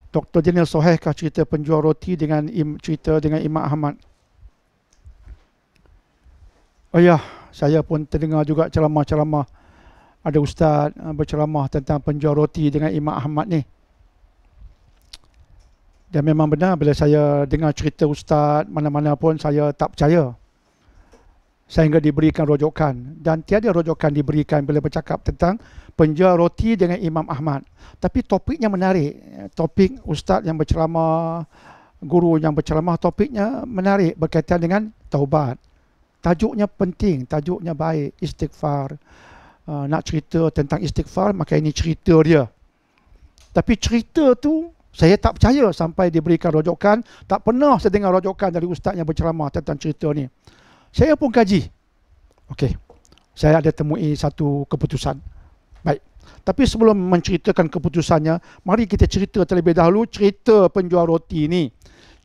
Dr. Daniel Sohailkah cerita penjual roti dengan cerita dengan Imam Ahmad? Oh ya, saya pun terdengar juga ceramah-ceramah. Ada ustaz berceramah tentang penjual roti dengan Imam Ahmad ni. Dan memang benar bila saya dengar cerita ustaz mana-mana pun saya tak percaya. Sehingga diberikan rojokan. Dan tiada rojokan diberikan bila bercakap tentang penjual roti dengan Imam Ahmad. Tapi topiknya menarik. Topik ustaz yang berceramah, guru yang berceramah, topiknya menarik berkaitan dengan taubat. Tajuknya penting, tajuknya baik, istighfar. Nak cerita tentang istighfar, maka ini cerita dia. Tapi cerita tu saya tak percaya sampai diberikan rojokan. Tak pernah saya dengar rojokan dari ustaz yang berceramah tentang cerita ni. Saya pun kaji. Okey, saya ada temui satu keputusan. Baik. Tapi sebelum menceritakan keputusannya, mari kita cerita terlebih dahulu cerita penjual roti ni.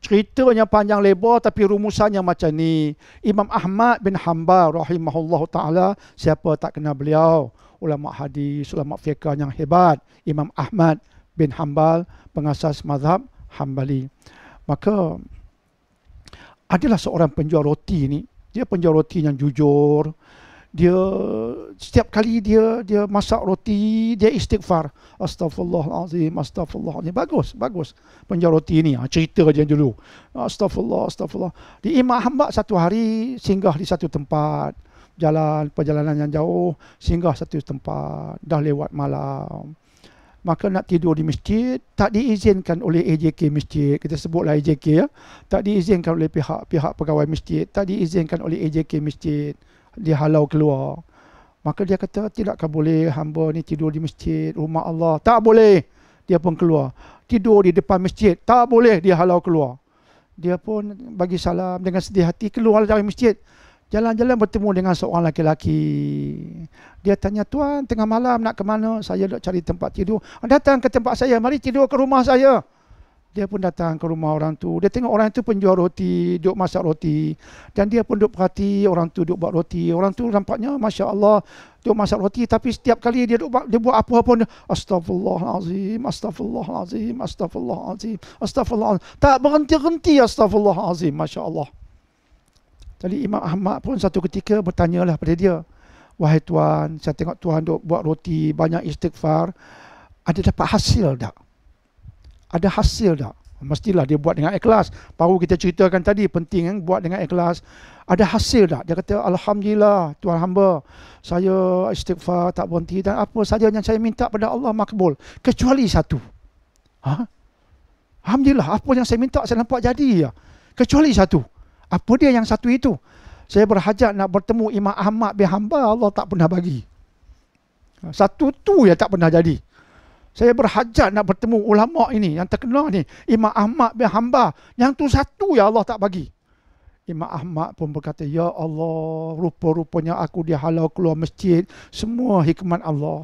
Ceritanya panjang lebar tapi rumusannya macam ni. Imam Ahmad bin Hanbal rahimahullahu ta'ala, siapa tak kenal beliau? Ulama hadis, ulama fiqh yang hebat. Imam Ahmad bin Hanbal, pengasas mazhab Hanbali. Maka adalah seorang penjual roti ni. Dia penjual roti yang jujur. Dia setiap kali dia masak roti, dia istighfar. Astaghfirullahalazim, astaghfirullahalazim. Bagus penjual roti ni. Cerita dia dulu. Astagfirullah. Di Imam Ahmad satu hari singgah di satu tempat. Perjalanan yang jauh, singgah satu tempat. Dah lewat malam. Maka nak tidur di masjid, tak diizinkan oleh AJK masjid. Kita sebutlah AJK ya. Tak diizinkan oleh pihak pegawai masjid. Tak diizinkan oleh AJK masjid. Dia halau keluar. Maka dia kata, tidakkah boleh hamba ni tidur di masjid, rumah Allah? Tak boleh. Dia pun keluar. Tidur di depan masjid. Tak boleh, dia halau keluar. Dia pun bagi salam dengan sedih hati, keluar dari masjid. Jalan-jalan bertemu dengan seorang lelaki. Dia tanya, tuan tengah malam nak ke mana? Saya nak cari tempat tidur. Datang ke tempat saya, mari tidur ke rumah saya. Dia pun datang ke rumah orang tu. Dia tengok orang tu penjual roti, duduk masak roti. Dan dia pun duduk perhati orang tu duduk buat roti. Orang tu nampaknya Masya Allah duduk masak roti. Tapi setiap kali dia buat apa pun, Astaghfirullahalazim, Astaghfirullahalazim, Astaghfirullahalazim, Astaghfirullahalazim. Tak berhenti-henti Astaghfirullahalazim, Masya Allah. Jadi Imam Ahmad pun satu ketika bertanyalah pada dia, wahai tuan, saya tengok tuan duk buat roti, banyak istighfar, ada dapat hasil tak? Ada hasil tak? Mestilah dia buat dengan ikhlas. Baru kita ceritakan tadi, penting kan buat dengan ikhlas. Ada hasil tak? Dia kata, Alhamdulillah tuan hamba, saya istighfar tak berhenti dan apa saja yang saya minta pada Allah makbul. Kecuali satu. Alhamdulillah, apa yang saya minta saya nampak jadi ya. Kecuali satu. Apa dia yang satu itu? Saya berhajat nak bertemu Imam Ahmad bin Hanbal, Allah tak pernah bagi. Satu tu yang tak pernah jadi. Saya berhajat nak bertemu ulama ini yang terkenal ni, Imam Ahmad bin Hanbal. Yang tu satu ya Allah tak bagi. Imam Ahmad pun berkata, ya Allah, rupa-rupanya aku dihalau keluar masjid. Semua hikmat Allah.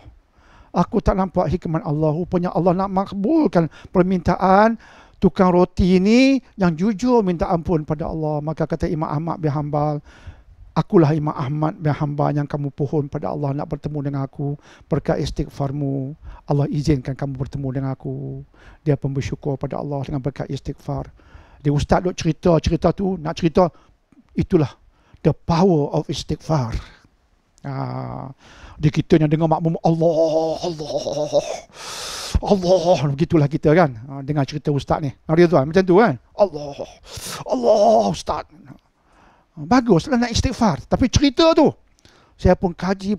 Aku tak nampak hikmat Allah. Rupanya Allah nak makbulkan permintaan tukang roti ini yang jujur minta ampun pada Allah. Maka kata Imam Ahmad bin Hanbal, akulah Imam Ahmad bin Hanbal yang kamu pohon pada Allah nak bertemu dengan aku. Berkat istighfarmu, Allah izinkan kamu bertemu dengan aku. Dia pun bersyukur pada Allah dengan berkat istighfar. Dia ustaz duk cerita tu, nak cerita, itulah the power of istighfar. Di kita yang dengar makmum, Allah, begitulah kita kan. Dengar cerita ustaz ni. Dia tuan macam tu kan. Allah ustaz. Baguslah nak istighfar. Tapi cerita tu, saya pun kaji.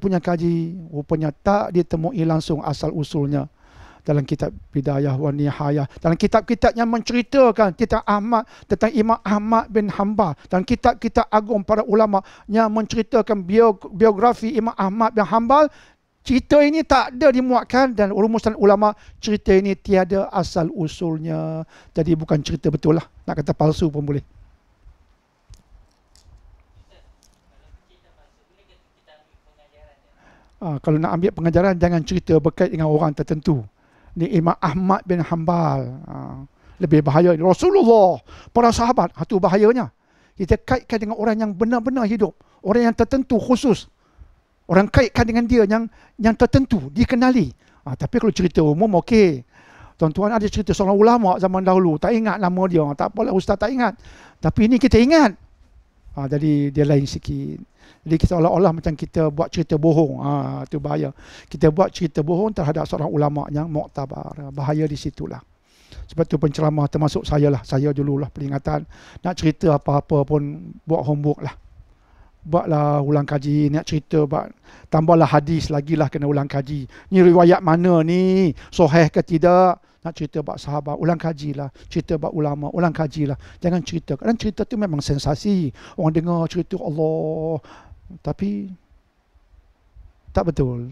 Rupanya tak ditemui langsung asal usulnya. Dalam kitab Bidayah wa Nihayah. Dalam kitab-kitab yang menceritakan tentang Imam Ahmad bin Hanbal. Dan kitab-kitab agung para ulama yang menceritakan biografi Imam Ahmad bin Hanbal. Cerita ini tak ada dimuatkan dan rumusan ulama, cerita ini tiada asal usulnya. Jadi bukan cerita betul lah. Nak kata palsu pun boleh. Kalau nak ambil pengajaran, jangan cerita berkait dengan orang tertentu. Ni Imam Ahmad bin Hanbal. Lebih bahaya. Rasulullah, para sahabat, itu bahayanya. Kita kaitkan dengan orang yang benar-benar hidup. Orang yang tertentu khusus. Orang kaitkan dengan dia yang tertentu, dikenali. Tapi kalau cerita umum, okey. Tuan-tuan ada cerita seorang ulama zaman dahulu, tak ingat nama dia, tak apalah ustaz tak ingat. Tapi ini kita ingat. Jadi dia lain sikit. Jadi kita seolah-olah macam kita buat cerita bohong. Itu bahaya. Kita buat cerita bohong terhadap seorang ulama yang muktabar. Bahaya di situlah. Sebab tu penceramah termasuk saya lah. Saya dululah peringatan. Nak cerita apa-apa pun buat homework lah. Buatlah ulang kaji. Nak cerita tambahlah hadis lagi lah kena ulang kaji. Ni riwayat mana ni? Sahih ke tidak? Nak cerita bab sahabat, ulang kajilah. Cerita bab ulama, ulang kajilah. Jangan cerita. Kadang cerita tu memang sensasi. Orang dengar cerita Allah. Tapi tak betul.